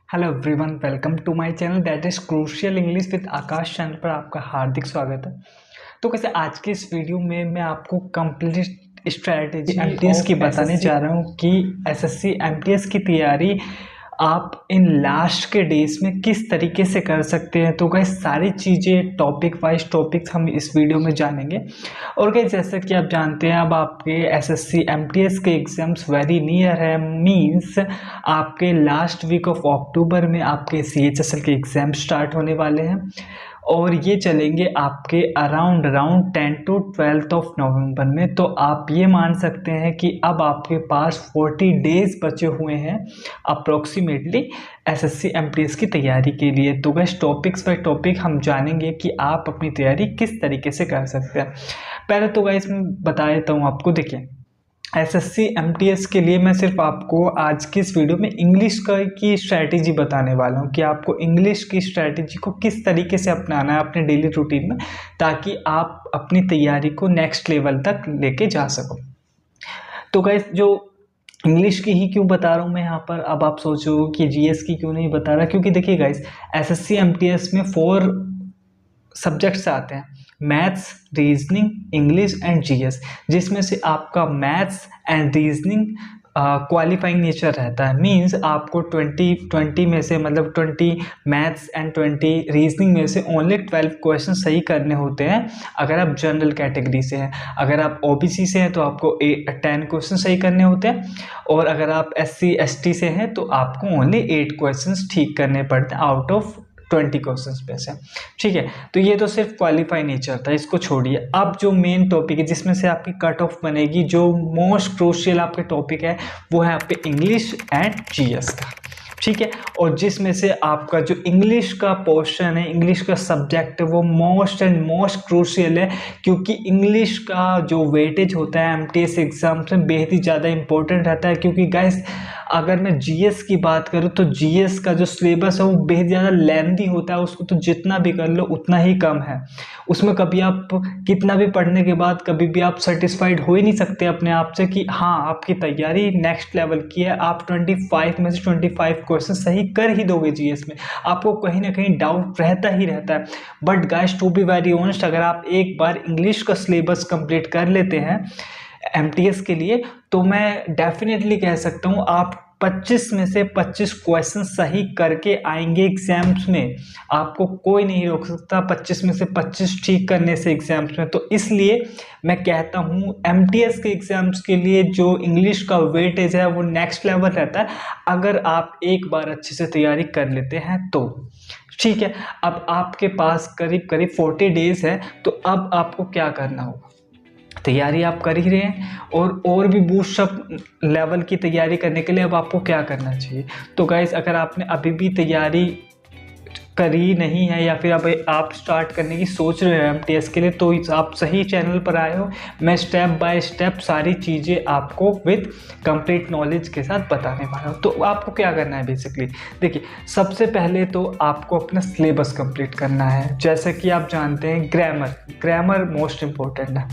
Hello everyone, welcome to my channel that is crucial English with Akash channel पर आपका हार्दिक स्वागत है। तो कैसे आज के इस वीडियो में मैं आपको कंप्लीट स्ट्रैटेजी एमटीएस की बताने जा रहा हूँ कि एसएससी एमटीएस की तैयारी आप इन लास्ट के डेज में किस तरीके से कर सकते हैं। तो गाइस सारी चीज़ें टॉपिक वाइज टॉपिक्स हम इस वीडियो में जानेंगे। और गाइस जैसा कि आप जानते हैं अब आपके एसएससी एमटीएस के एग्जाम्स वेरी नियर है, मींस आपके लास्ट वीक ऑफ अक्टूबर में आपके सीएचएसएल के एग्जाम स्टार्ट होने वाले हैं और ये चलेंगे आपके अराउंड 10 to 12 ऑफ नवंबर में। तो आप ये मान सकते हैं कि अब आपके पास 40 डेज बचे हुए हैं अप्रोक्सीमेटली एसएससी एमटीएस की तैयारी के लिए। तो गाइस टॉपिक्स बाय टॉपिक हम जानेंगे कि आप अपनी तैयारी किस तरीके से कर सकते हैं। पहले तो गाइस मैं बता देता हूँ आपको। देखिए एसएससी एमटीएस के लिए मैं सिर्फ आपको आज की इस वीडियो में इंग्लिश की स्ट्रैटेजी बताने वाला हूँ कि आपको इंग्लिश की स्ट्रैटेजी को किस तरीके से अपनाना है अपने डेली रूटीन में, ताकि आप अपनी तैयारी को नेक्स्ट लेवल तक लेके जा सको। तो गाइस जो इंग्लिश की ही क्यों बता रहा हूँ मैं यहाँ पर, अब आप सोचो कि जीएस की क्यों नहीं बता रहा, क्योंकि देखिए गाइस एसएससी एमटीएस में 4 सब्जेक्ट्स आते हैं, maths, reasoning, English and GS, जिसमें से आपका maths and reasoning qualifying nature रहता है। मींस आपको 20 में से मतलब 20 मैथ्स एंड 20 रीजनिंग में से ओनली 12 क्वेश्चन सही करने होते हैं अगर आप जनरल कैटेगरी से हैं। अगर आप ओबीसी से हैं तो आपको 10 क्वेश्चन सही करने होते हैं, और अगर आप एससी एसटी से हैं तो आपको ओनली 8 क्वेश्चन ठीक करने पड़ते हैं आउट ऑफ 20 क्वेश्चंस पे से। ठीक है, तो ये तो सिर्फ क्वालिफाई नेचर था, इसको छोड़िए। अब जो मेन टॉपिक है जिसमें से आपकी कट ऑफ बनेगी, जो मोस्ट क्रूशियल आपके टॉपिक है, वो है आपके इंग्लिश एंड जीएस का। ठीक है, और जिसमें से आपका जो इंग्लिश का पोर्शन है, इंग्लिश का सब्जेक्ट है, वो मोस्ट एंड मोस्ट क्रूशियल है, क्योंकि इंग्लिश का जो वेटेज होता है एमटीएस एग्जाम्स में बेहद ही ज़्यादा इंपॉर्टेंट रहता है। क्योंकि गाइस अगर मैं जीएस की बात करूँ तो जीएस का जो सिलेबस है वो बेहद ज़्यादा लेंथी होता है, उसको तो जितना भी कर लो उतना ही कम है। उसमें कभी आप कितना भी पढ़ने के बाद कभी भी आप सेटिस्फाइड हो ही नहीं सकते अपने आप से कि हाँ आपकी तैयारी नेक्स्ट लेवल की है, आप 25 में से 25 क्वेश्चन सही कर ही दोगे जीएस में। आपको कहीं ना कहीं डाउट रहता ही रहता है। But guys to be very honest, अगर आप एक बार इंग्लिश का सिलेबस कंप्लीट कर लेते हैं एमटीएस के लिए, तो मैं डेफिनेटली कह सकता हूँ आप 25 में से 25 क्वेश्चन सही करके आएंगे एग्जाम्स में। आपको कोई नहीं रोक सकता 25 में से 25 ठीक करने से एग्जाम्स में। तो इसलिए मैं कहता हूँ एमटीएस के एग्जाम्स के लिए जो इंग्लिश का वेटेज है वो नेक्स्ट लेवल रहता है, अगर आप एक बार अच्छे से तैयारी कर लेते हैं तो। ठीक है, अब आपके पास करीब करीब 40 डेज है, तो अब आपको क्या करना होगा। तैयारी आप कर ही रहे हैं और भी बूस्ट अप लेवल की तैयारी करने के लिए अब आपको क्या करना चाहिए। तो गाइस अगर आपने अभी भी तैयारी करी नहीं है या फिर अब आप स्टार्ट करने की सोच रहे हो एमटीएस के लिए, तो आप सही चैनल पर आए हो। मैं स्टेप बाय स्टेप सारी चीज़ें आपको विद कंप्लीट नॉलेज के साथ बताने वाला हूँ। तो आपको क्या करना है बेसिकली, देखिए सबसे पहले तो आपको अपना सिलेबस कंप्लीट करना है। जैसे कि आप जानते हैं ग्रामर मोस्ट इम्पोर्टेंट है।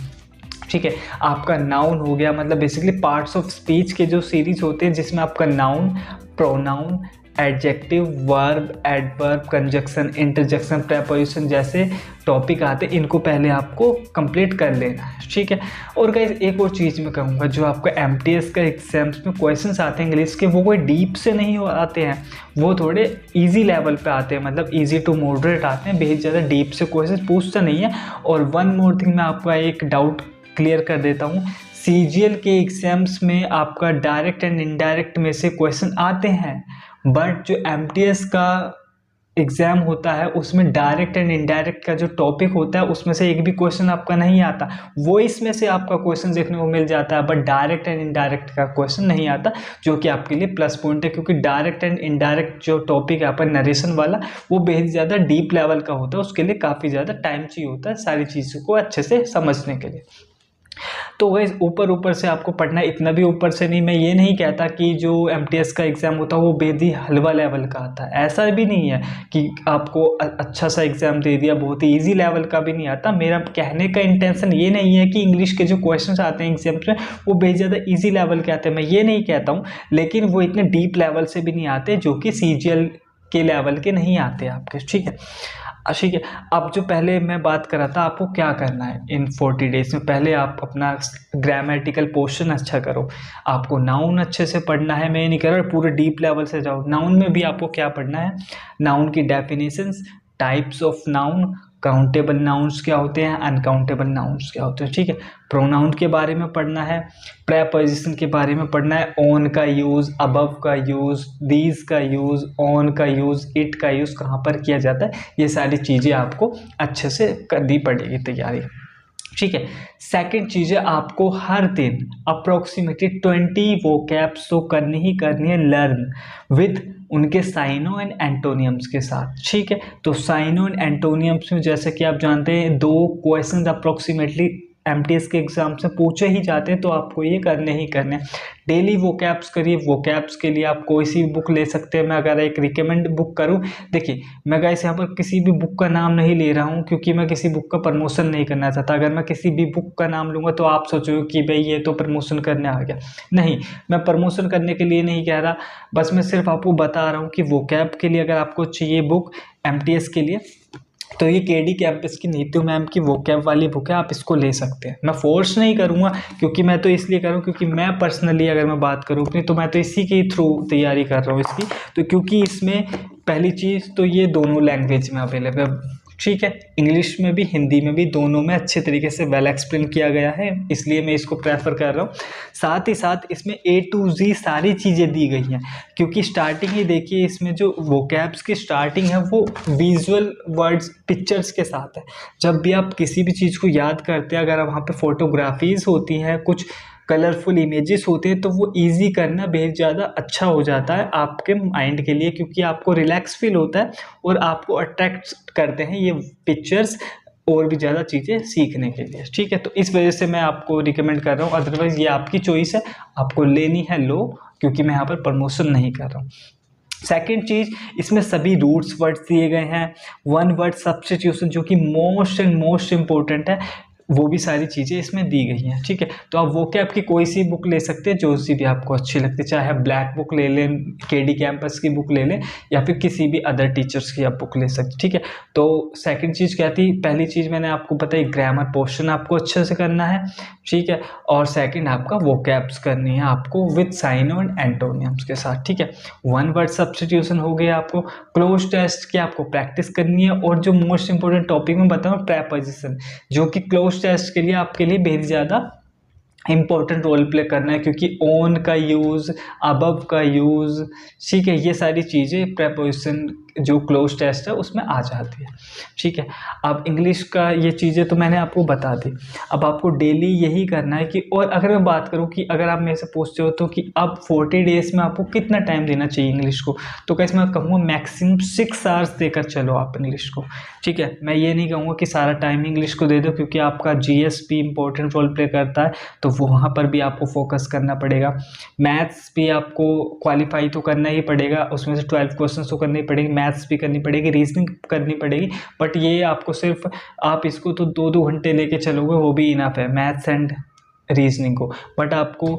ठीक है, आपका नाउन हो गया, मतलब बेसिकली पार्ट्स ऑफ स्पीच के जो सीरीज होते हैं जिसमें आपका noun, pronoun, adjective, verb, adverb, conjunction, interjection, preposition जैसे टॉपिक आते हैं, इनको पहले आपको कंप्लीट कर लेना है। ठीक है, और गाइस एक और चीज़ मैं कहूँगा, जो आपका एमटीएस का एग्जाम्स में क्वेश्चंस आते हैं इंग्लिश के, वो कोई डीप से नहीं आते हैं, वो थोड़े इजी लेवल पे आते हैं, मतलब इजी टू मॉडरेट आते हैं, बेहद ज़्यादा डीप से क्वेश्चन पूछता नहीं है। और वन मोर थिंग, मैं आपका एक डाउट क्लियर कर देता हूँ, सीजीएल के एग्जाम्स में आपका डायरेक्ट एंड इनडायरेक्ट में से क्वेश्चन आते हैं, बट जो एमटीएस का एग्ज़ाम होता है उसमें डायरेक्ट एंड इनडायरेक्ट का जो टॉपिक होता है उसमें से एक भी क्वेश्चन आपका नहीं आता। वो इसमें से आपका क्वेश्चन देखने को मिल जाता है, बट डायरेक्ट एंड इनडायरेक्ट का क्वेश्चन नहीं आता, जो कि आपके लिए प्लस पॉइंट है। क्योंकि डायरेक्ट एंड इनडायरेक्ट जो टॉपिक है आपका नरेशन वाला, वो बेहद ज़्यादा डीप लेवल का होता है, उसके लिए काफ़ी ज़्यादा टाइम चाहिए होता है सारी चीज़ों को अच्छे से समझने के लिए। तो गाइस ऊपर से आपको पढ़ना, इतना भी ऊपर से नहीं। मैं ये नहीं कहता कि जो एमटीएस का एग्ज़ाम होता है वो बेहद ही हलवा लेवल का आता है, ऐसा भी नहीं है कि आपको अच्छा सा एग्ज़ाम दे दिया, बहुत ही इजी लेवल का भी नहीं आता। मेरा कहने का इंटेंशन ये नहीं है कि इंग्लिश के जो क्वेश्चंस आते हैं एग्जाम्स में वो बेहद ज़्यादा ईजी लेवल के आते हैं, मैं ये नहीं कहता हूँ, लेकिन वो इतने डीप लेवल से भी नहीं आते जो कि सीजीएल के लेवल के नहीं आते आपके, ठीक है। ठीक है, अब जो पहले मैं बात कर रहा था आपको क्या करना है इन 40 डेज में, पहले आप अपना ग्रामेटिकल पोर्शन अच्छा करो, आपको नाउन अच्छे से पढ़ना है। मैं नहीं कह रहा पूरे डीप लेवल से जाओ, नाउन में भी आपको क्या पढ़ना है, नाउन की definitions, types of noun, countable nouns क्या होते हैं, अनकाउंटेबल नाउन्स क्या होते हैं, ठीक है। प्रोनाउन के बारे में पढ़ना है, प्रेपोजिशन के बारे में पढ़ना है, ऑन का यूज़, अबव का यूज़, दीज का यूज़, ऑन का यूज़, इट का यूज़ कहाँ पर किया जाता है, ये सारी चीज़ें आपको अच्छे से करनी पड़ेगी तैयारी, ठीक है। सेकंड चीज़ है आपको हर दिन अप्रोक्सीमेटली 20 वोकैब्स तो करनी ही करनी है लर्न विद उनके साइनो एंड एंटोनियम्स के साथ, ठीक है। तो साइनो एंड एंटोनियम्स में जैसे कि आप जानते हैं 2 क्वेश्चन अप्रोक्सीमेटली एमटीएस के एग्जाम से पूछे ही जाते हैं, तो आपको ये करने ही करने। डेली वोकैब्स करिए, वोकैब्स के लिए आप कोई सी बुक ले सकते हैं। मैं अगर एक रिकमेंड बुक करूं, देखिए मैं गाइस यहाँ पर किसी भी बुक का नाम नहीं ले रहा हूं क्योंकि मैं किसी बुक का प्रमोशन नहीं करना चाहता। अगर मैं किसी भी बुक का नाम लूँगा तो आप सोचोगे कि भाई ये तो प्रमोशन करने आ गया, नहीं, मैं प्रमोशन करने के लिए नहीं कह रहा, बस मैं सिर्फ आपको बता रहा हूँ कि वोकैब के लिए अगर आपको चाहिए बुक एमटीएस के लिए, तो ये केडी कैंपस की नीतू मैम की वोकैब वाली बुक है, आप इसको ले सकते हैं। मैं फोर्स नहीं करूँगा क्योंकि मैं तो इसलिए करूँ क्योंकि मैं पर्सनली अगर मैं बात करूँ अपनी, तो मैं तो इसी के थ्रू तैयारी कर रहा हूँ इसकी, तो क्योंकि इसमें पहली चीज़ तो ये दोनों लैंग्वेज में अवेलेबल है, ठीक है, इंग्लिश में भी हिंदी में भी, दोनों में अच्छे तरीके से वेल एक्सप्लेन किया गया है, इसलिए मैं इसको प्रेफर कर रहा हूँ। साथ ही साथ इसमें A to Z सारी चीज़ें दी गई हैं, क्योंकि स्टार्टिंग ही देखिए इसमें जो वोकैब्स की स्टार्टिंग है वो विजुअल वर्ड्स पिक्चर्स के साथ है। जब भी आप किसी भी चीज़ को याद करते हैं, अगर वहाँ पे फोटोग्राफीज़ होती हैं, कुछ कलरफुल इमेजेस होते हैं, तो वो इजी करना बेहद ज़्यादा अच्छा हो जाता है आपके माइंड के लिए, क्योंकि आपको रिलैक्स फील होता है और आपको अट्रैक्ट करते हैं ये पिक्चर्स और भी ज़्यादा चीज़ें सीखने के लिए, ठीक है। तो इस वजह से मैं आपको रिकमेंड कर रहा हूँ, अदरवाइज़ ये आपकी चॉइस है, आपको लेनी है लो, क्योंकि मैं यहाँ पर प्रमोशन नहीं कर रहा हूँ। सेकेंड चीज़, इसमें सभी रूट्स वर्ड्स दिए गए हैं, वन वर्ड सब्स्टिट्यूशन जो कि मोस्ट एंड मोस्ट इम्पोर्टेंट है, वो भी सारी चीज़ें इसमें दी गई हैं, ठीक है। तो आप वोकैब की कोई सी बुक ले सकते हैं जो सी भी आपको अच्छी लगती है, चाहे ब्लैक बुक ले लें, केडी कैंपस की बुक ले लें, या फिर किसी भी अदर टीचर्स की आप बुक ले सकते, ठीक है। तो सेकंड चीज़ क्या थी, पहली चीज़ मैंने आपको बताई, ग्रामर पोर्शन आपको अच्छे से करना है, ठीक है, और सेकंड आपका वोकैब्स करनी है आपको विद साइनो एंड एंटोनियम्स के साथ, ठीक है। वन वर्ड सब्स्टिट्यूशन हो गया, आपको क्लोज टेस्ट की आपको प्रैक्टिस करनी है, और जो मोस्ट इंपॉर्टेंट टॉपिक में बताऊँ प्रेपोजिशन, जो कि क्लोज टेस्ट के लिए आपके लिए बेहद ज़्यादा इंपॉर्टेंट रोल प्ले करना है, क्योंकि ऑन का यूज़, अबव का यूज़, ठीक है, ये सारी चीज़ें प्रेपोजिशन जो क्लोज टेस्ट है उसमें आ जाती है, ठीक है। अब इंग्लिश का ये चीज़ें तो मैंने आपको बता दी, अब आपको डेली यही करना है कि, और अगर मैं बात करूँ कि अगर आप मेरे से पूछते हो तो कि अब 40 डेज़ में आपको कितना टाइम देना चाहिए इंग्लिश को, तो कैसे मैं कहूँगा मैक्सिमम 6 आवर्स देकर चलो आप इंग्लिश को, ठीक है। मैं ये नहीं कहूँगा कि सारा टाइम इंग्लिश को दे दो, क्योंकि आपका जीएस भी इंपॉर्टेंट रोल प्ले करता है, तो वहाँ पर भी आपको फोकस करना पड़ेगा। मैथ्स भी आपको क्वालिफाई तो करना ही पड़ेगा, उसमें से 12 क्वेश्चन तो करने ही पड़ेगी, मैथ्स भी करनी पड़ेगी, रीजनिंग करनी पड़ेगी, बट ये आपको सिर्फ आप इसको तो 2-2 घंटे लेके चलोगे वो भी इनफ है मैथ्स एंड रीजनिंग को, बट आपको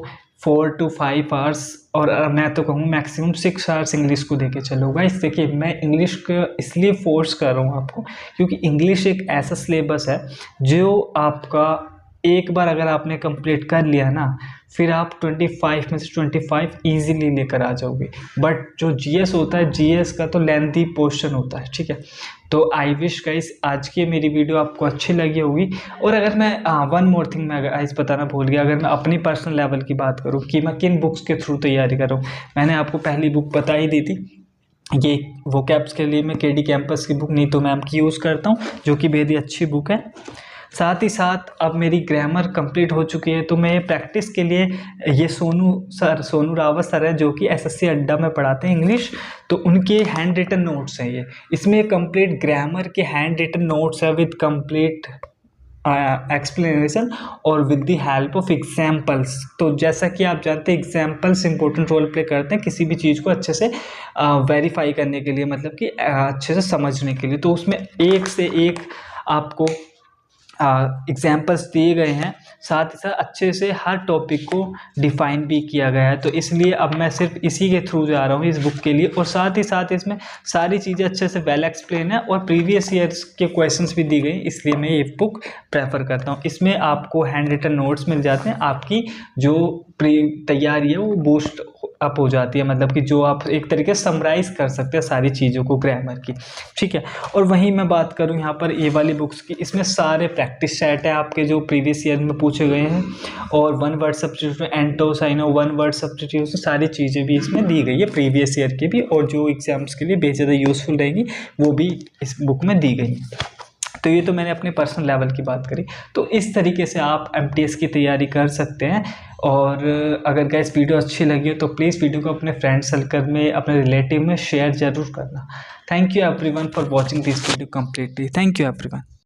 4 to 5 आवर्स, और मैं तो कहूँ मैक्सिमम 6 आवर्स इंग्लिश को देके चलोगा। इस देखिए मैं इंग्लिश का इसलिए फोर्स कर रहा हूँ आपको, क्योंकि इंग्लिश एक ऐसा सिलेबस है जो आपका एक बार अगर आपने कंप्लीट कर लिया ना, फिर आप 25 में से 25 इजीली लेकर आ जाओगे। बट जो जीएस होता है, जीएस का तो लेंथी पोर्शन होता है, ठीक है। तो आई विश गाइस आज की मेरी वीडियो आपको अच्छी लगी होगी। और अगर मैं वन मोर थिंग मैं गाइस बताना भूल गया, अगर मैं अपनी पर्सनल लेवल की बात करूँ कि मैं किन बुक्स के थ्रू तैयारी कर रहा हूँ, मैंने आपको पहली बुक बता ही दी थी, ये वोकैब्स के लिए मैं केडी कैंपस की बुक नीतू मैम की यूज़ करता हूँ, जो कि बेहद ही अच्छी बुक है। साथ ही साथ अब मेरी ग्रामर कंप्लीट हो चुकी है, तो मैं प्रैक्टिस के लिए ये सोनू रावत सर है, जो कि एसएससी अड्डा में पढ़ाते हैं इंग्लिश, तो उनके हैंड रिटन नोट्स हैं ये, इसमें कंप्लीट ग्रामर के हैंड रिटन नोट्स है विद कंप्लीट एक्सप्लेनेशन और with the help of examples. तो जैसा कि आप जानते हैं एग्जाम्पल्स इंपॉर्टेंट रोल प्ले करते हैं किसी भी चीज़ को अच्छे से वेरीफाई करने के लिए, मतलब कि अच्छे से समझने के लिए। तो उसमें एक से एक आपको एग्जाम्पल्स दिए गए हैं, साथ ही साथ अच्छे से हर टॉपिक को डिफाइन भी किया गया है। तो इसलिए अब मैं सिर्फ इसी के थ्रू जा रहा हूँ इस बुक के लिए, और साथ ही साथ इसमें सारी चीज़ें अच्छे से वेल एक्सप्लेन है और प्रीवियस ईयर्स के क्वेश्चंस भी दी गई, इसलिए मैं ये बुक प्रेफर करता हूँ। इसमें आपको हैंड रिटन नोट्स मिल जाते हैं, आपकी जो तैयारी है वो बूस्ट अप हो जाती है, मतलब कि जो आप एक तरीके से समराइज़ कर सकते हैं सारी चीज़ों को ग्रामर की, ठीक है। और वहीं मैं बात करूं यहाँ पर ये वाली बुक्स की, इसमें सारे प्रैक्टिस सेट है आपके जो प्रीवियस ईयर में पूछे गए हैं, और one word substitution, antonym synonym, one word substitution, सारी चीज़ें भी इसमें दी गई है प्रीवियस ईयर की भी, और जो एग्जाम्स के लिए बेहद ज़्यादा यूज़फुल रहेंगी वो भी इस बुक में दी गई है। तो ये तो मैंने अपने पर्सनल लेवल की बात करी। तो इस तरीके से आप एमटीएस की तैयारी कर सकते हैं। और अगर गाइस वीडियो अच्छी लगी हो तो प्लीज़ वीडियो को अपने फ्रेंड सर्कल में, अपने रिलेटिव में शेयर ज़रूर करना। Thank you everyone for watching this video completely. Thank you everyone.